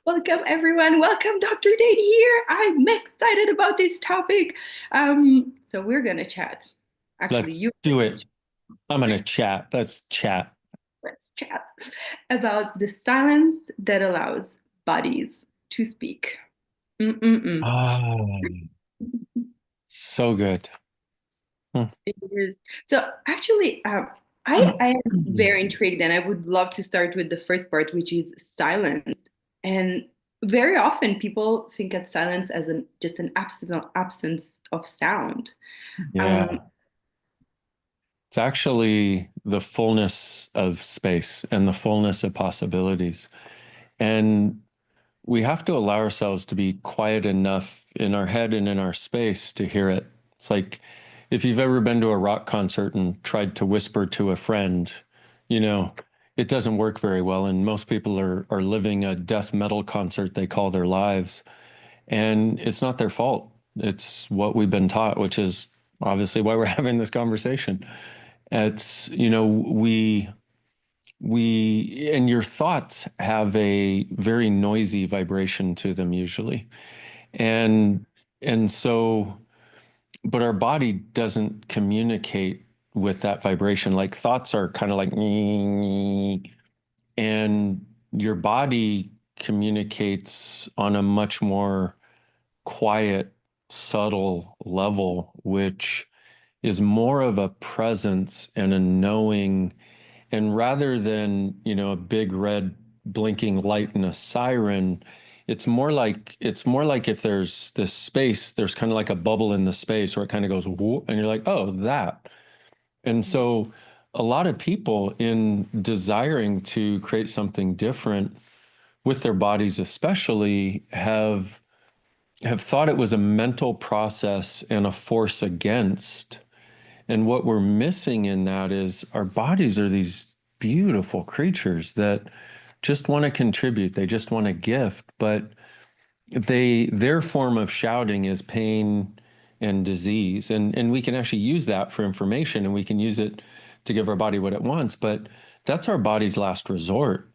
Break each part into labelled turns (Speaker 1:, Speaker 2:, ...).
Speaker 1: Welcome, everyone. Welcome, Dr. Dain here. I'm excited about this topic. So we're gonna chat. Actually,
Speaker 2: Let's do it. I'm gonna chat. Let's chat.
Speaker 1: let's chat about the silence that allows bodies to speak. Mm-mm-mm.
Speaker 2: Ah, so good. Hmm.
Speaker 1: It is. So actually, I am very intrigued, and I would love to start with the first part, which is silence. And very often, people think of silence as just an absence of sound. Um,
Speaker 2: Yeah, it's actually the fullness of space and the fullness of possibilities. And we have to allow ourselves to be quiet enough in our head and in our space to hear it. It's like if you've ever been to a rock concert and tried to whisper to a friend, you know, it doesn't work very well. And most people are living a death metal concert they call their lives. And it's not their fault. It's what we've been taught, which is obviously why we're having this conversation. It's, we and your thoughts have a very noisy vibration to them usually. And and so but our body doesn't communicate with that vibration. Like thoughts are kind of like and your body communicates on a much more quiet, subtle level, which is more of a presence and a knowing. And rather than, a big red blinking light and a siren, it's more like if there's this space, there's kind of like a bubble in the space where it kind of goes whoop, and you're like, oh, that. And so a lot of people in desiring to create something different with their bodies especially have thought it was a mental process and a force against. And what we're missing in that is our bodies are these beautiful creatures that just want to contribute. They just want to gift, but their form of shouting is pain and disease. And we can actually use that for information and we can use it to give our body what it wants, but that's our body's last resort.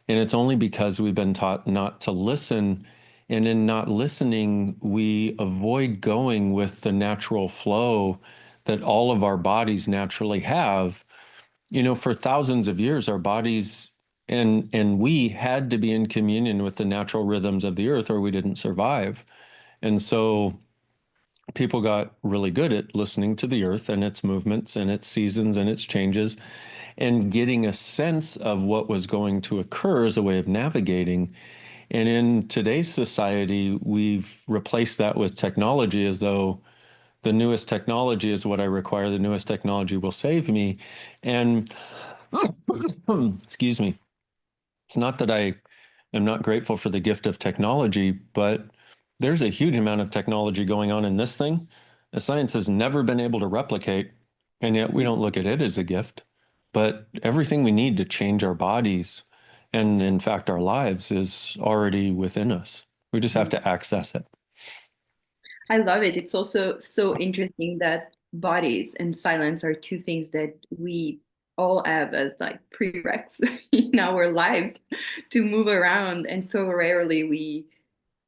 Speaker 2: And it's only because we've been taught not to listen. And in not listening, we avoid going with the natural flow that all of our bodies naturally have. For thousands of years, our bodies and we had to be in communion with the natural rhythms of the earth or we didn't survive. And so people got really good at listening to the earth and its movements and its seasons and its changes and getting a sense of what was going to occur as a way of navigating. And in today's society, we've replaced that with technology as though the newest technology is what I require. The newest technology will save me. And excuse me, it's not that I am not grateful for the gift of technology, but there's a huge amount of technology going on in this thing that science has never been able to replicate. And yet we don't look at it as a gift. But everything we need to change our bodies and, in fact, our lives is already within us. We just have to access it.
Speaker 1: I love it. It's also so interesting that bodies and silence are two things that we all have as like prereqs in our lives to move around. And so rarely we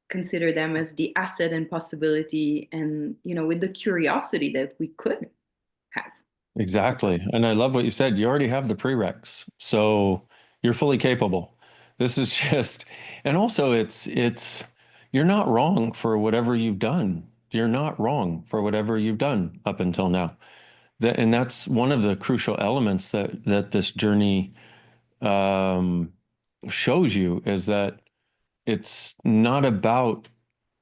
Speaker 1: consider them as the asset and possibility and, with the curiosity that we could have.
Speaker 2: Exactly. And I love what you said. You already have the prereqs. So you're fully capable. This is just, and also you're not wrong for whatever you've done. You're not wrong for whatever you've done up until now. And that's one of the crucial elements that this journey um, shows you is that it's not about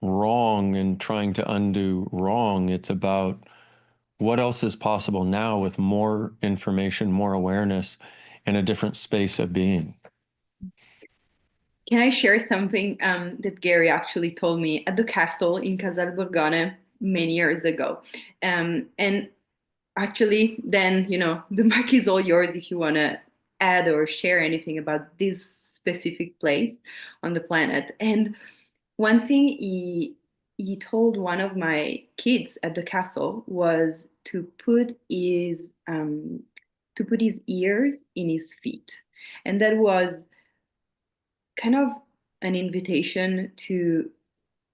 Speaker 2: wrong and trying to undo wrong. It's about what else is possible now with more information, more awareness, and a different space of being.
Speaker 1: Can I share something that Gary actually told me at the castle in Casal Borgone many years ago? And actually, then, the mic is all yours if you want to add or share anything about this specific place on the planet. And one thing he told one of my kids at the castle was to put his ears in his feet, and that was kind of an invitation to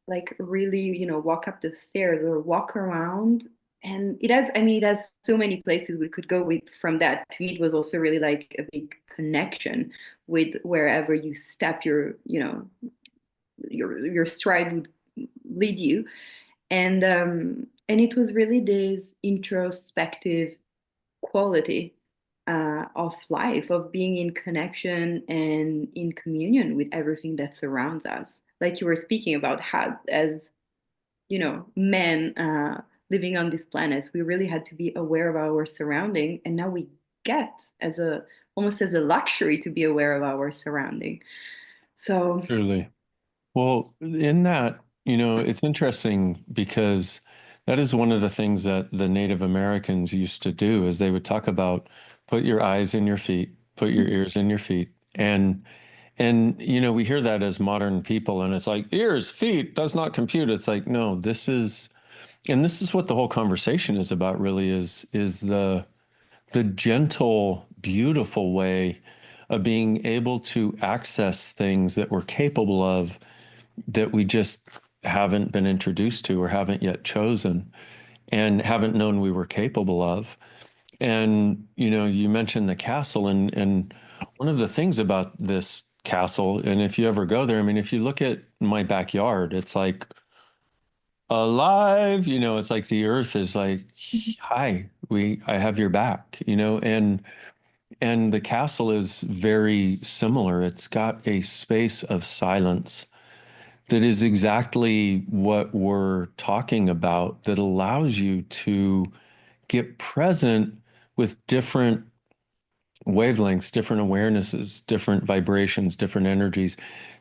Speaker 1: like really, walk up the stairs or walk around. And it has, I mean, it has so many places we could go with from that. To me, it was also really like a big connection with wherever you step, your stride would lead you. And it was really this introspective quality of life, of being in connection and in communion with everything that surrounds us. Like you were speaking about, how as men living on this planet, we really had to be aware of our surrounding, and now we get as a almost as a luxury to be aware of our surrounding. So,
Speaker 2: Truly. Well, in that, it's interesting because that is one of the things that the Native Americans used to do is they would talk about put your eyes in your feet, put your ears in your feet. And we hear that as modern people and it's like ears, feet does not compute. It's like, no, this is what the whole conversation is about really is the gentle, beautiful way of being able to access things that we're capable of that we just haven't been introduced to or haven't yet chosen and haven't known we were capable of. And you mentioned the castle and one of the things about this castle, and if you ever go there, I mean, if you look at my backyard, it's like alive, it's like the earth is like, hi, I have your back, and the castle is very similar. It's got a space of silence that is exactly what we're talking about, that allows you to get present with different wavelengths, different awarenesses, different vibrations, different energies,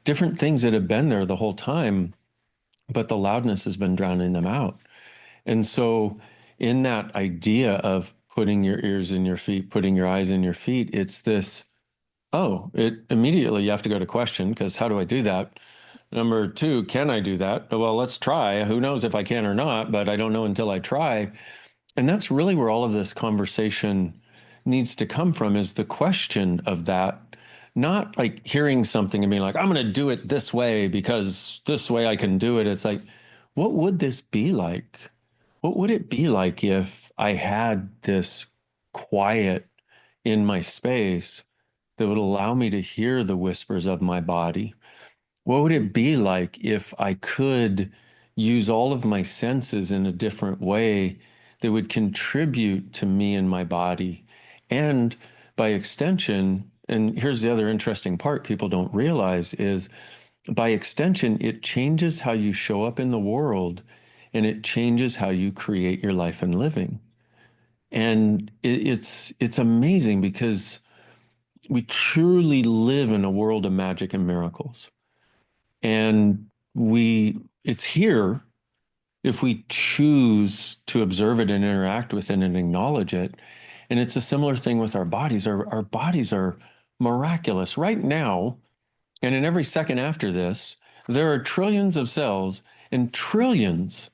Speaker 2: different things that have been there the whole time, but the loudness has been drowning them out. And so, in that idea of putting your ears in your feet, putting your eyes in your feet, it's this, oh, it immediately you have to go to question, because how do I do that? Number two, can I do that? Well, let's try. Who knows if I can or not, but I don't know until I try. And that's really where all of this conversation needs to come from, is the question of that, not like hearing something and being like, I'm going to do it this way because this way I can do it. It's like, what would this be like? What would it be like if I had this quiet in my space that would allow me to hear the whispers of my body? What would it be like if I could use all of my senses in a different way that would contribute to me and my body? And by extension, and here's the other interesting part people don't realize is by extension, it changes how you show up in the world and it changes how you create your life and living. And it's amazing because we truly live in a world of magic and miracles. And it's here if we choose to observe it and interact with it and acknowledge it. And it's a similar thing with our bodies. Our bodies are miraculous right now. And in every second after this, there are trillions of cells and trillions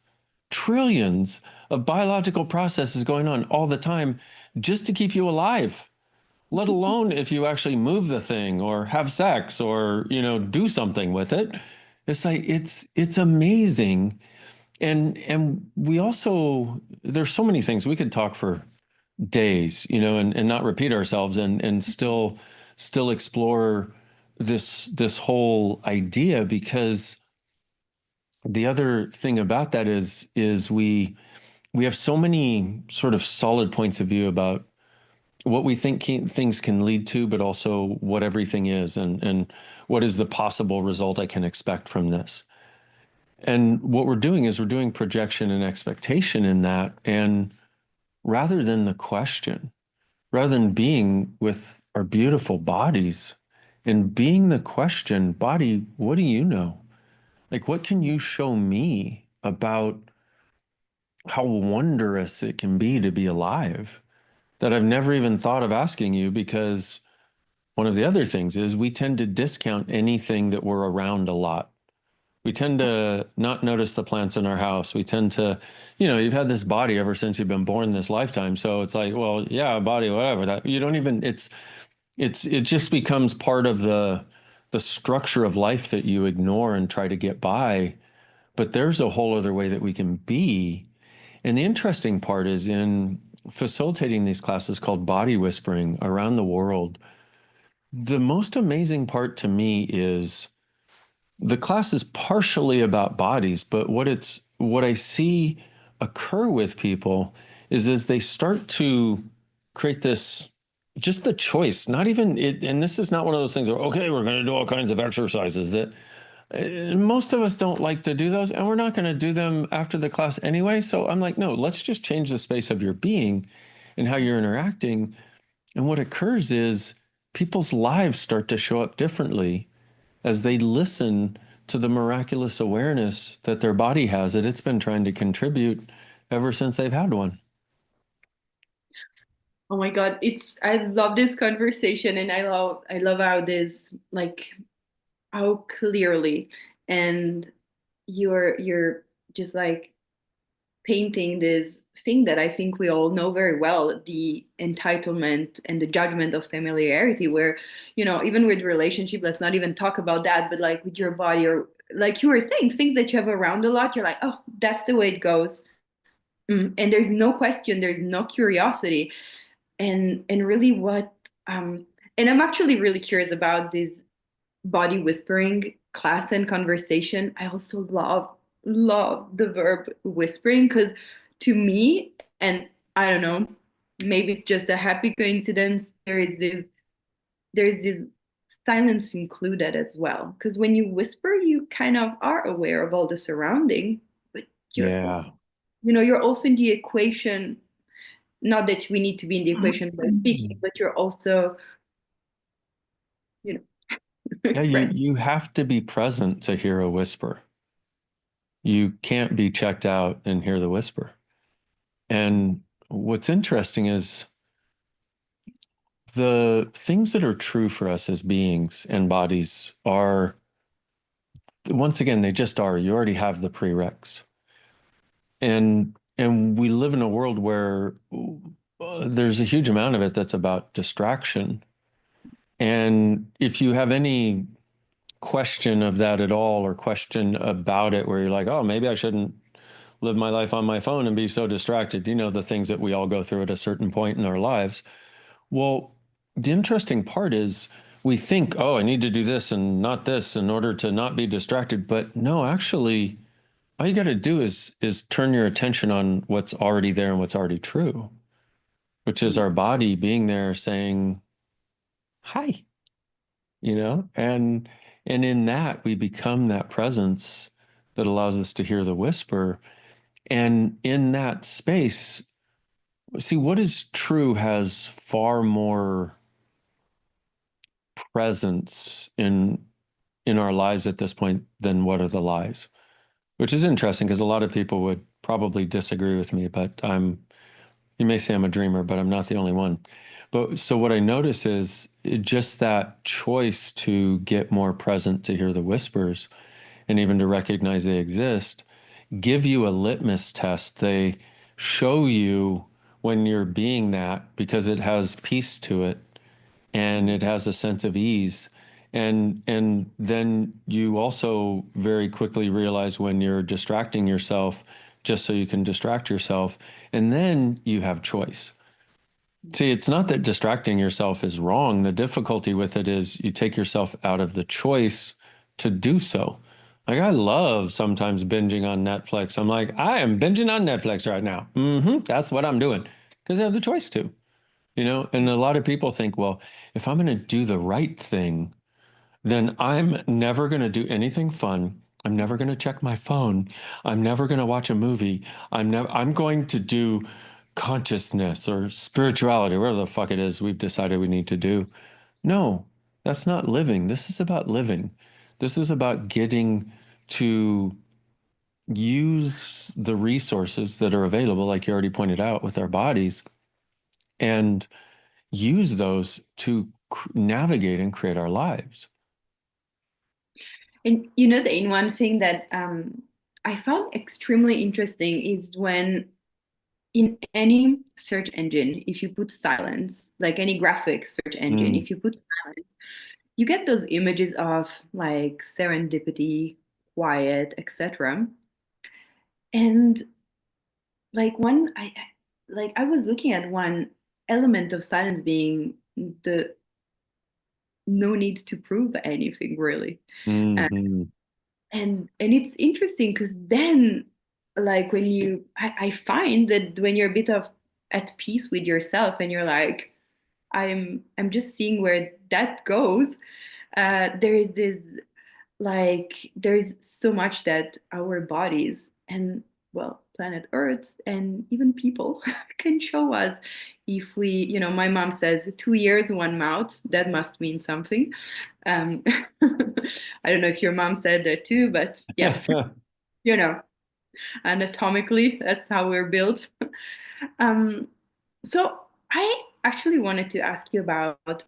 Speaker 2: of biological processes going on all the time just to keep you alive, let alone if you actually move the thing or have sex or, do something with it. It's like it's amazing. And we also, there's so many things we could talk for days, and not repeat ourselves and still explore this whole idea, because the other thing about that is we have so many sort of solid points of view about what we think things can lead to, but also what everything is, and what is the possible result I can expect from this. And what we're doing is we're doing projection and expectation in that. And rather than the question, rather than being with our beautiful bodies and being the question, body, what do you know? Like, what can you show me about how wondrous it can be to be alive that I've never even thought of asking you? Because one of the other things is we tend to discount anything that we're around a lot. We tend to not notice the plants in our house. We tend to, you've had this body ever since you've been born this lifetime. So it's like, well, yeah, body, whatever. That you don't even, it just becomes part of the structure of life that you ignore and try to get by. But there's a whole other way that we can be. And the interesting part is in facilitating these classes called body whispering around the world, the most amazing part to me is the class is partially about bodies, but what I see occur with people is as they start to create this just the choice, not even it, and this is not one of those things where, okay, we're going to do all kinds of exercises that most of us don't like to do those, and we're not going to do them after the class anyway. So I'm like, no, let's just change the space of your being and how you're interacting. And what occurs is people's lives start to show up differently as they listen to the miraculous awareness that their body has, that it's been trying to contribute ever since they've had one.
Speaker 1: Oh my God, I love this conversation, and I love how this, like, how clearly, and you're just like painting this thing that I think we all know very well, the entitlement and the judgment of familiarity, where, even with relationship, let's not even talk about that, but like with your body, or like you were saying, things that you have around a lot, you're like, oh, that's the way it goes. And there's no question, there's no curiosity. And really um and I'm actually really curious about this body whispering class and conversation. I also love the verb whispering, because to me, and I don't know, maybe it's just a happy coincidence, there's this silence included as well. Because when you whisper, you kind of are aware of all the surrounding, but you're also,
Speaker 2: Yeah.
Speaker 1: you're also in the equation. Not that we need to be in the equation by speaking, but you're also, you know,
Speaker 2: Yeah, you
Speaker 1: expressing.
Speaker 2: you have to be present to hear a whisper. You can't be checked out and hear the whisper. And what's interesting is the things that are true for us as beings and bodies are, once again, they just are. You already have the prereqs. And we live in a world where there's a huge amount of it that's about distraction. And if you have any question of that at all, or question about it where you're like, oh, maybe I shouldn't live my life on my phone and be so distracted, the things that we all go through at a certain point in our lives. Well, the interesting part is we think, oh, I need to do this and not this in order to not be distracted. But no, actually, all you got to do is turn your attention on what's already there and what's already true, which is our body being there saying, hi, and in that we become that presence that allows us to hear the whisper. And in that space, see, what is true has far more presence in our lives at this point than what are the lies, which is interesting because a lot of people would probably disagree with me, but you may say I'm a dreamer, but I'm not the only one. But so what I notice is just that choice to get more present to hear the whispers and even to recognize they exist give you a litmus test. They show you when you're being that because it has peace to it and it has a sense of ease. And then you also very quickly realize when you're distracting yourself just so you can distract yourself. And then you have choice. See, it's not that distracting yourself is wrong. The difficulty with it is you take yourself out of the choice to do so. Like I love sometimes binging on Netflix. I'm like, I am binging on Netflix right now. That's what I'm doing because I have the choice to, And a lot of people think, well, if I'm going to do the right thing, then I'm never going to do anything fun. I'm never going to check my phone. I'm never going to watch a movie. I'm going to do consciousness or spirituality, whatever the fuck it is we've decided we need to do. No, that's not living. This is about living. This is about getting to use the resources that are available, like you already pointed out, with our bodies, and use those to navigate and create our lives.
Speaker 1: And the one thing that I found extremely interesting is when in any search engine, if you put silence, like any graphic search engine,
Speaker 2: Mm,
Speaker 1: if you put silence, you get those images of like serendipity, quiet, etc. And like like I was looking at one element of silence being the no need to prove anything really.
Speaker 2: Hmm.
Speaker 1: And it's interesting because then like when I find that when you're a bit of at peace with yourself and you're like I'm just seeing where that goes, there is this like there is so much that our bodies and well planet earth and even people can show us if we, you know, my mom says 2 ears, one mouth, that must mean something. um, I don't know if your mom said that too, but yes, you know, anatomically that's how we're built. um, so I actually wanted to ask you about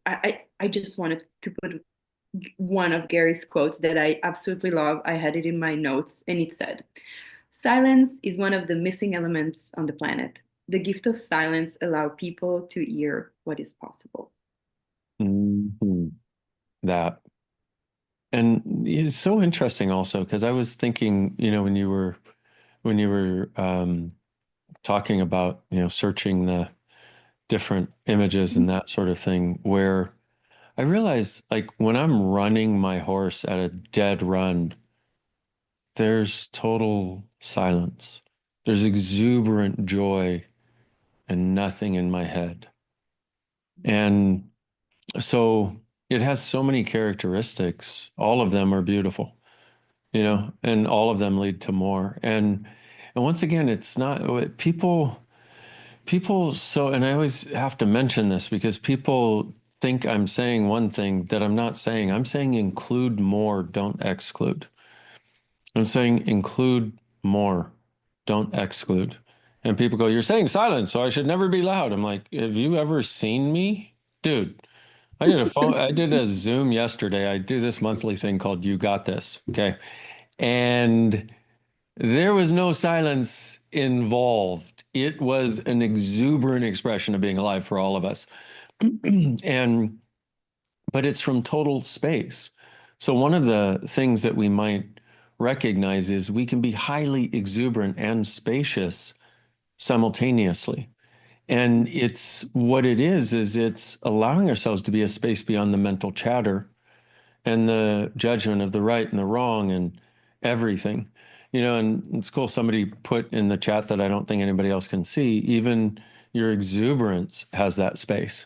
Speaker 1: I just wanted to put one of Gary's quotes that I absolutely love. I had it in my notes, and it said, silence is one of the missing elements on the planet. The gift of silence allows people to hear what is possible.
Speaker 2: Hmm. That. And it's so interesting also because I was thinking, when you were talking about, searching the different images and that sort of thing, where I realize like when I'm running my horse at a dead run, there's total silence. There's exuberant joy and nothing in my head. And so it has so many characteristics. All of them are beautiful, and all of them lead to more. And once again, it's not people so, and I always have to mention this because people think I'm saying one thing that I'm not saying. I'm saying include more, don't exclude. I'm saying include more, don't exclude. And people go, you're saying silence, so I should never be loud. I'm like, have you ever seen me? Dude, I did a Zoom yesterday. I do this monthly thing called You Got This. Okay. And there was no silence involved. It was an exuberant expression of being alive for all of us. And but it's from total space. So one of the things that we might recognize is we can be highly exuberant and spacious simultaneously. And it's what it is it's allowing ourselves to be a space beyond the mental chatter and the judgment of the right and the wrong and everything. And it's cool. Somebody put in the chat that I don't think anybody else can see, even your exuberance has that space.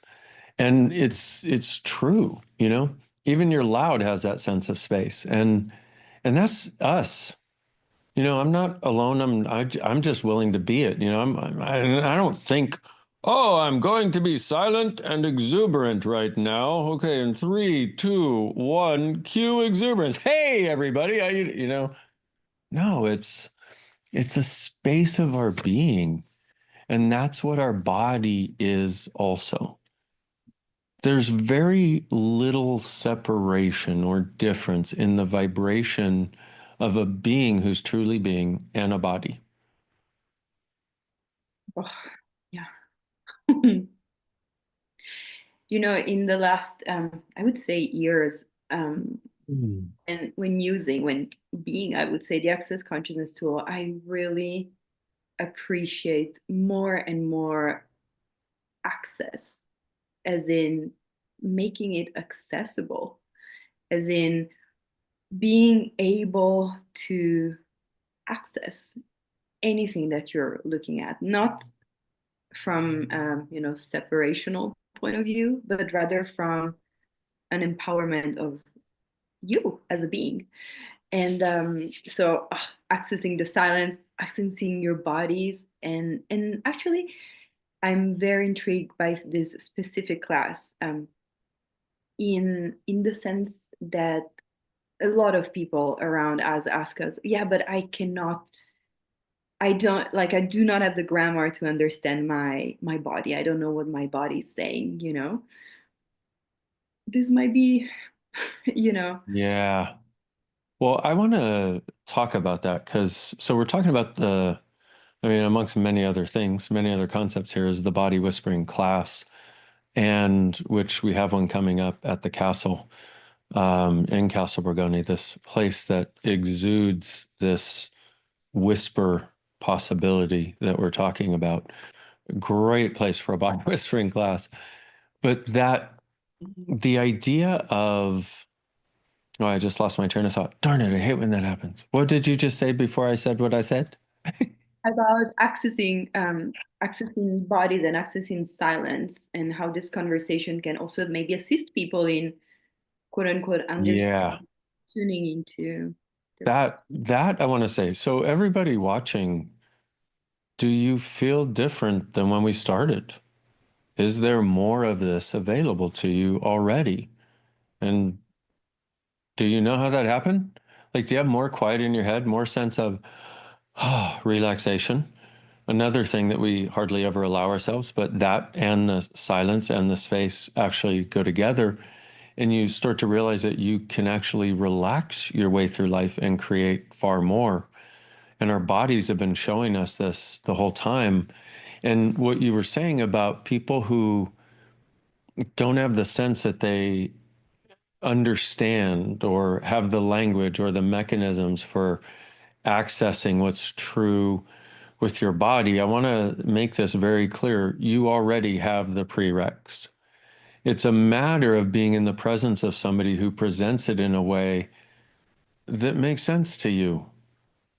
Speaker 2: And it's true, even your loud has that sense of space. And that's us. I'm not alone. I'm just willing to be it. I don't think, oh, I'm going to be silent and exuberant right now. Okay, in 3, 2, 1, cue exuberance. Hey, everybody, no, it's a space of our being, and that's what our body is also. There's very little separation or difference in the vibration of a being who's truly being and a body.
Speaker 1: Oh, yeah. You know, in the last, I would say years,
Speaker 2: Mm.
Speaker 1: and when being, I would say the access consciousness tool, I really appreciate more and more access, as in making it accessible, as in being able to access anything that you're looking at, not from separational point of view, but rather from an empowerment of you as a being. And so accessing the silence, accessing your bodies, and actually I'm very intrigued by this specific class, in the sense that a lot of people around us ask us, yeah, but I do not have the grammar to understand my body. I don't know what my body is saying. This might be, you know.
Speaker 2: Yeah. Well, I want to talk about that because so we're talking about amongst many other things, many other concepts here is the body whispering class. and which we have one coming up at the castle in Castle Borgone, this place that exudes this whisper possibility that we're talking about. Great place for a body whispering class. But that the idea of, oh, I just lost my train of thought. Darn it, I hate when that happens. What did you just say before I said what I said?
Speaker 1: About accessing bodies and accessing silence, and how this conversation can also maybe assist people in quote unquote
Speaker 2: Yeah,
Speaker 1: understand, tuning into their body.
Speaker 2: that I want to say. So everybody watching, do you feel different than when we started? Is there more of this available to you already? And do you know how that happened? Like, do you have more quiet in your head, more sense of relaxation? Another thing that we hardly ever allow ourselves, but that and the silence and the space actually go together. And you start to realize that you can actually relax your way through life and create far more. And our bodies have been showing us this the whole time. And what you were saying about people who don't have the sense that they understand or have the language or the mechanisms for accessing what's true with your body, I want to make this very clear. You already have the prereqs. It's a matter of being in the presence of somebody who presents it in a way that makes sense to you,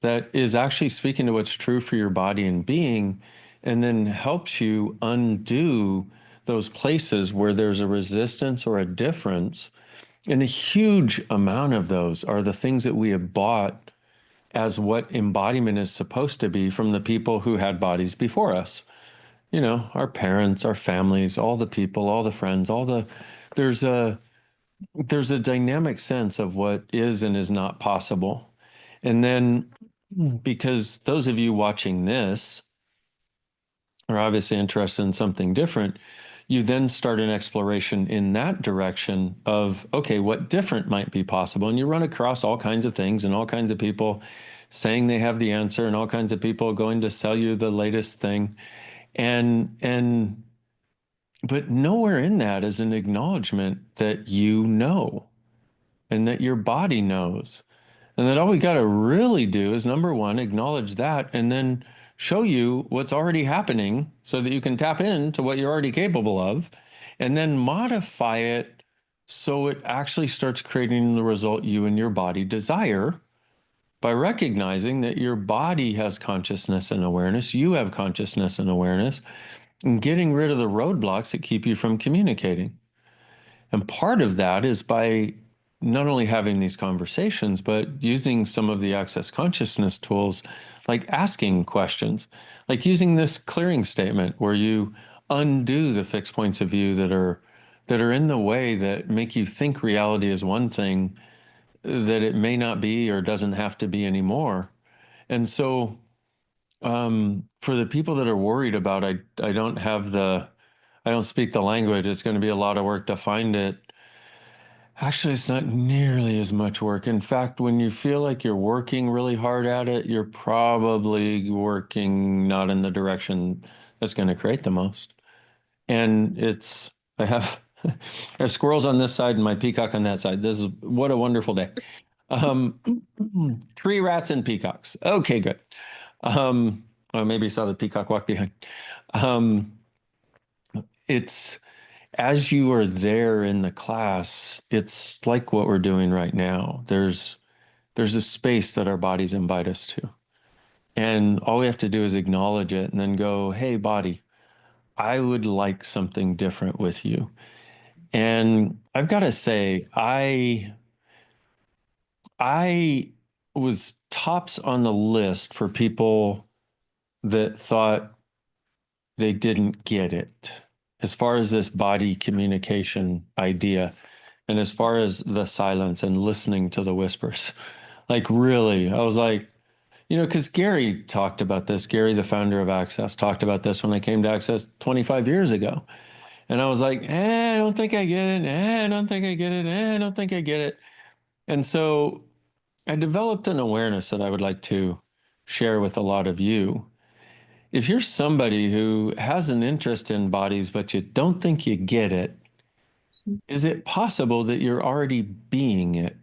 Speaker 2: that is actually speaking to what's true for your body and being, and then helps you undo those places where there's a resistance or a difference. And a huge amount of those are the things that we have bought as what embodiment is supposed to be from the people who had bodies before us. You know, our parents, our families, all the people, all the friends, all the there's a there's a dynamic sense of what is and is not possible. And then because those of you watching this are obviously interested in something different, you then start an exploration in that direction of, okay, what different might be possible? And you run across all kinds of things and all kinds of people saying they have the answer and all kinds of people going to sell you the latest thing. And but nowhere in that is an acknowledgement that you know and that your body knows. And that all we got to really do is number one, acknowledge that, and then show you what's already happening so that you can tap into what you're already capable of, and then modify it so it actually starts creating the result you and your body desire by recognizing that your body has consciousness and awareness, you have consciousness and awareness, and getting rid of the roadblocks that keep you from communicating. And part of that is by not only having these conversations, but using some of the access consciousness tools, like asking questions, like using this clearing statement where you undo the fixed points of view that are in the way that make you think reality is one thing that it may not be or doesn't have to be anymore. And so for the people that are worried about, I don't have I don't speak the language, it's going to be a lot of work to find it. Actually, it's not nearly as much work. In fact, when you feel like you're working really hard at it, you're probably working not in the direction that's going to create the most. And I have, I have squirrels on this side and my peacock on that side. This is what a wonderful day. Um, Tree rats and peacocks. Okay, good. Well, maybe you saw the peacock walk behind. Um, it's, as you are there in the class, it's like what we're doing right now. There's a space that our bodies invite us to. And all we have to do is acknowledge it and then go, hey, body, I would like something different with you. And I've got to say, I was tops on the list for people that thought they didn't get it as far as this body communication idea. And as far as the silence and listening to the whispers, like really, I was like, because Gary talked about this. Gary, the founder of Access, talked about this when I came to Access 25 years ago. And I was like, I don't think I get it. I don't think I get it. I don't think I get it. And so I developed an awareness that I would like to share with a lot of you. if you're somebody who has an interest in bodies, but you don't think you get it, is it possible that you're already being it?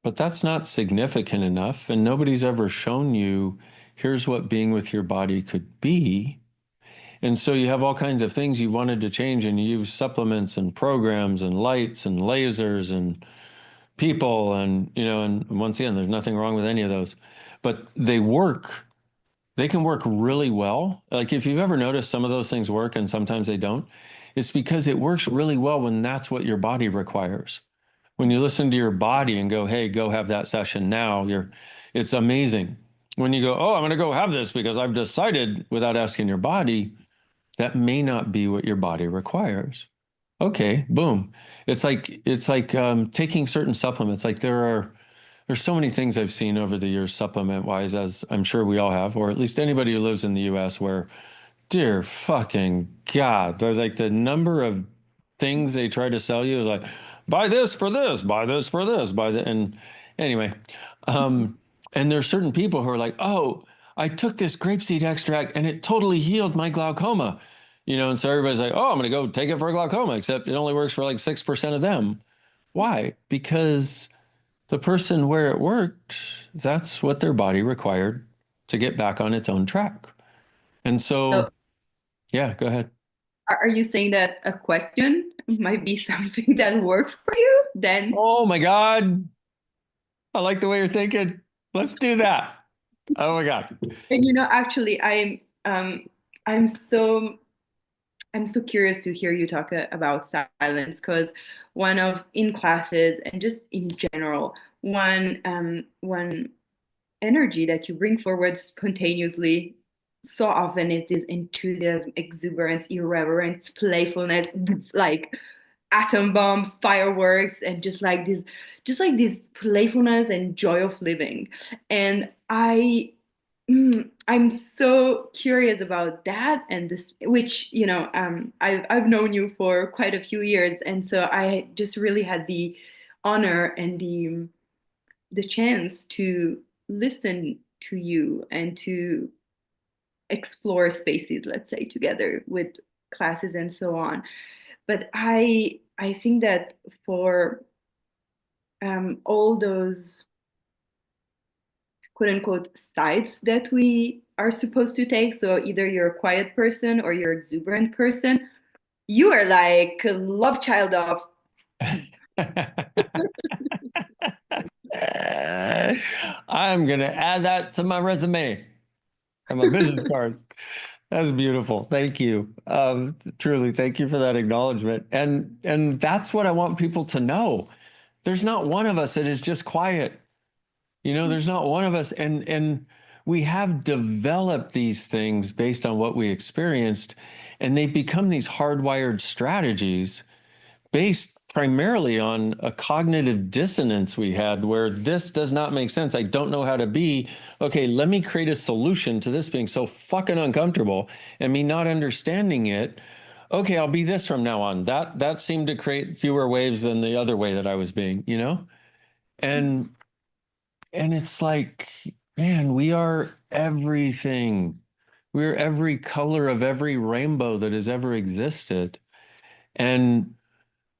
Speaker 2: But that's not significant enough, and nobody's ever shown you, here's what being with your body could be. And so you have all kinds of things you wanted to change, and you use supplements and programs and lights and lasers and people, and and once again, there's nothing wrong with any of those. But they can work really well. Like if you've ever noticed some of those things work and sometimes they don't, it's because it works really well when that's what your body requires. When you listen to your body and go, hey, go have that session now, it's amazing. When you go, oh, I'm going to go have this because I've decided, without asking your body, that may not be what your body requires. Okay, boom. It's like taking certain supplements. Like there's so many things I've seen over the years supplement wise, as I'm sure we all have, or at least anybody who lives in the US, where, dear fucking God, there's like the number of things they try to sell you is like, buy this for this, buy this for this, buy that. And anyway, um, and there's certain people who are like, oh, I took this grapeseed extract and it totally healed my glaucoma. And so everybody's like, oh, I'm going to go take it for glaucoma, except it only works for like 6% of them. Why? Because the person where it worked, that's what their body required to get back on its own track. And so,
Speaker 1: So
Speaker 2: yeah, go ahead.
Speaker 1: are you saying that a question might be something that worked for you? Then,
Speaker 2: Oh my God. I like the way you're thinking. Let's do that. Oh my God.
Speaker 1: and actually, I'm so I'm so curious to hear you talk about silence because one of in classes and just in general, one energy that you bring forward spontaneously so often is this enthusiasm, exuberance, irreverence, playfulness, like atom bomb fireworks, and just like this playfulness and joy of living. And I'm so curious about that and this, which I've known you for quite a few years, and so I just really had the honor and the chance to listen to you and to explore spaces, let's say, together with classes and so on. But I think that for all those quote unquote sides that we are supposed to take, so either you're a quiet person or you're exuberant person, you are like a love child of.
Speaker 2: I'm gonna add that to my resume and my business cards. That's beautiful. Thank you. Truly, thank you for that acknowledgement. And that's what I want people to know. There's not one of us that is just quiet. There's not one of us, and we have developed these things based on what we experienced, and they've become these hardwired strategies based primarily on a cognitive dissonance we had where this does not make sense. I don't know how to be. Okay, let me create a solution to this being so fucking uncomfortable and me not understanding it. Okay, I'll be this from now on. That seemed to create fewer waves than the other way that I was being. And it's like, man, we are everything. We're every color of every rainbow that has ever existed. And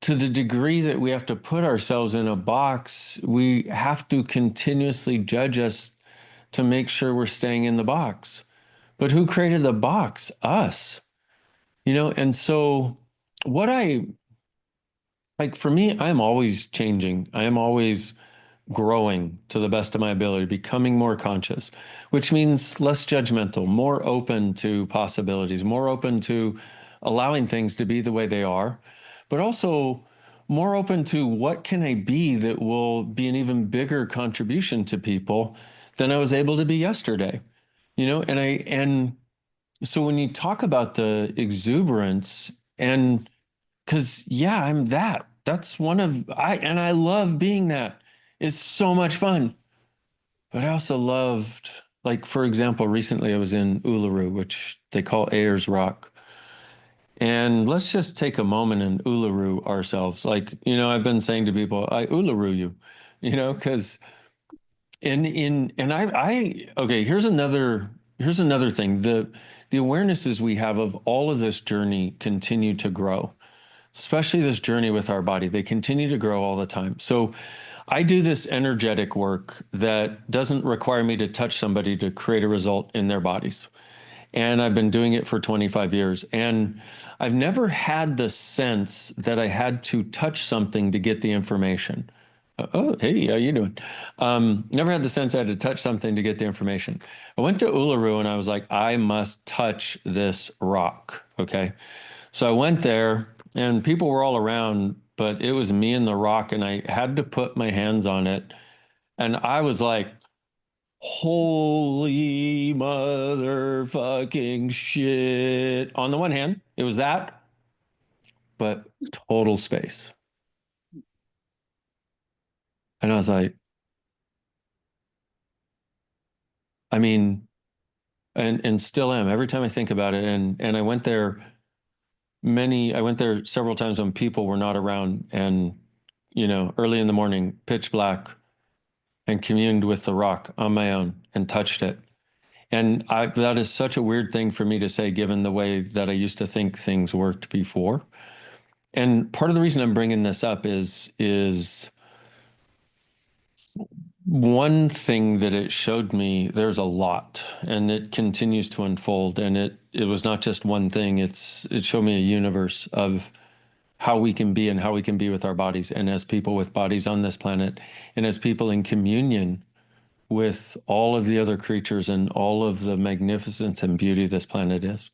Speaker 2: to the degree that we have to put ourselves in a box, we have to continuously judge us to make sure we're staying in the box. But who created the box? Us. And so what I like for me, I'm always changing. I am always growing to the best of my ability, becoming more conscious, which means less judgmental, more open to possibilities, more open to allowing things to be the way they are, but also more open to what can I be that will be an even bigger contribution to people than I was able to be yesterday. And so when you talk about the exuberance and because, yeah, I'm that. That's and I love being that. It's so much fun. But I also loved, like, for example, recently I was in Uluru, which they call Ayers Rock. And let's just take a moment and Uluru ourselves. Like, I've been saying to people, I Uluru you, because And okay, here's another thing. The awarenesses we have of all of this journey continue to grow, especially this journey with our body. They continue to grow all the time. So I do this energetic work that doesn't require me to touch somebody to create a result in their bodies. And I've been doing it for 25 years. And I've never had the sense that I had to touch something to get the information. Oh, hey, how you doing? Never had the sense I had to touch something to get the information. I went to Uluru and I was like, I must touch this rock. Okay. So I went there and people were all around, but it was me and the rock, and I had to put my hands on it. And I was like, holy motherfucking shit. On the one hand, it was that, but total space. And I was like, I mean, and still am every time I think about it. And I went there several times when people were not around, and early in the morning, pitch black, and communed with the rock on my own and touched it. And that is such a weird thing for me to say, given the way that I used to think things worked before. And part of the reason I'm bringing this up is one thing that it showed me. There's a lot, and it continues to unfold. And it was not just one thing. It showed me a universe of how we can be and how we can be with our bodies, and as people with bodies on this planet, and as people in communion with all of the other creatures and all of the magnificence and beauty this planet is.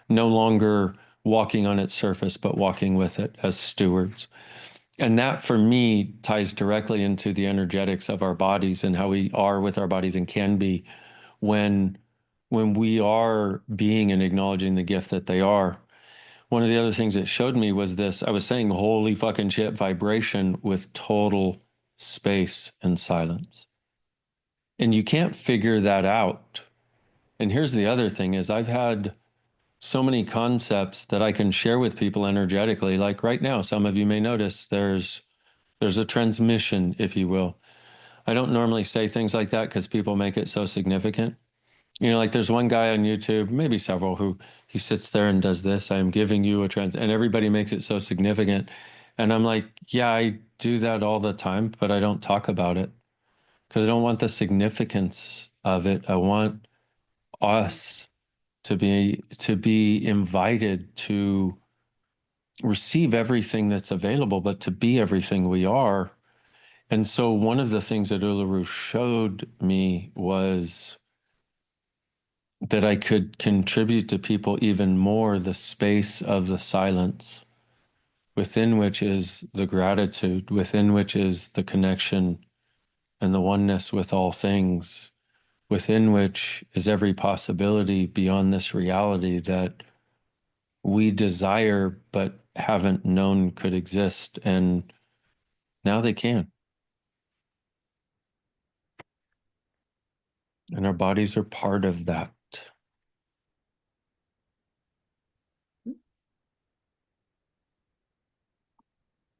Speaker 2: No longer walking on its surface, but walking with it as stewards. And that for me ties directly into the energetics of our bodies and how we are with our bodies and can be when we are being and acknowledging the gift that they are. One of the other things it showed me was this. I was saying holy fucking shit vibration with total space and silence. And you can't figure that out. And here's the other thing is I've had so many concepts that I can share with people energetically. Like right now, some of you may notice there's a transmission, if you will. I don't normally say things like that because people make it so significant. Like there's one guy on YouTube, maybe several, who he sits there and does this. I am giving you a and everybody makes it so significant. And I'm like, yeah, I do that all the time, but I don't talk about it because I don't want the significance of it. I want us to be invited to receive everything that's available, but to be everything we are. And so one of the things that Uluru showed me was that I could contribute to people even more the space of the silence, within which is the gratitude, within which is the connection and the oneness with all things, within which is every possibility beyond this reality that we desire but haven't known could exist. And now they can. And our bodies are part of that.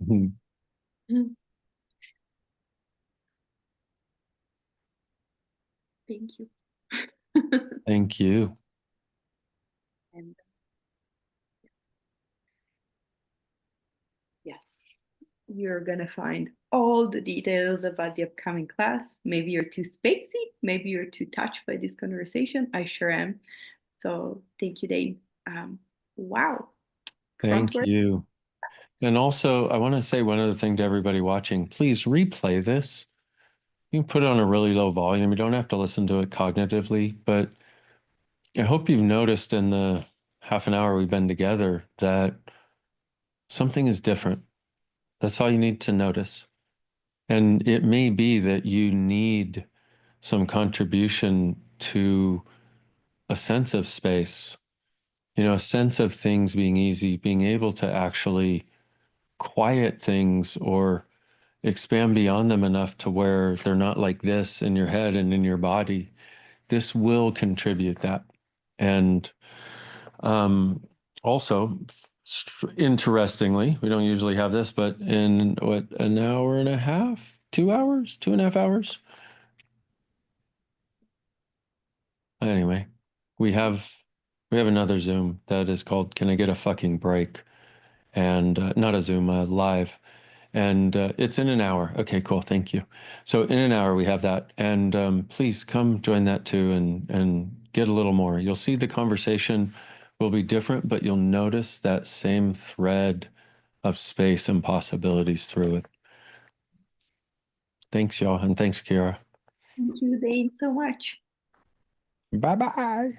Speaker 2: Mhm.
Speaker 1: Thank you.
Speaker 2: Thank you.
Speaker 1: And yes, you're gonna find all the details about the upcoming class. Maybe you're too spacey, maybe you're too touched by this conversation. I sure am. So thank you, Dain. Wow. Front
Speaker 2: Thank
Speaker 1: work.
Speaker 2: you. And also, I want to say one other thing to everybody watching. Please replay this. You can put it on a really low volume. You don't have to listen to it cognitively, but I hope you've noticed in the half an hour we've been together that something is different. That's all you need to notice. And it may be that you need some contribution to a sense of space, a sense of things being easy, being able to actually quiet things or expand beyond them enough to where they're not like this in your head and in your body. This will contribute that. And also, interestingly, we don't usually have this, but in what, an hour and a half, 2 hours, 2.5 hours, Anyway, we have another Zoom that is called "Can I Get a Fucking Break?" And not a Zoom, live, and it's in an hour. Okay, cool, thank you. So in an hour we have that, and please come join that too, and get a little more. You'll see the conversation will be different, but you'll notice that same thread of space and possibilities through it. Thanks, y'all, and thanks, Kiara.
Speaker 1: Thank you, Dain, so much.
Speaker 2: Bye bye.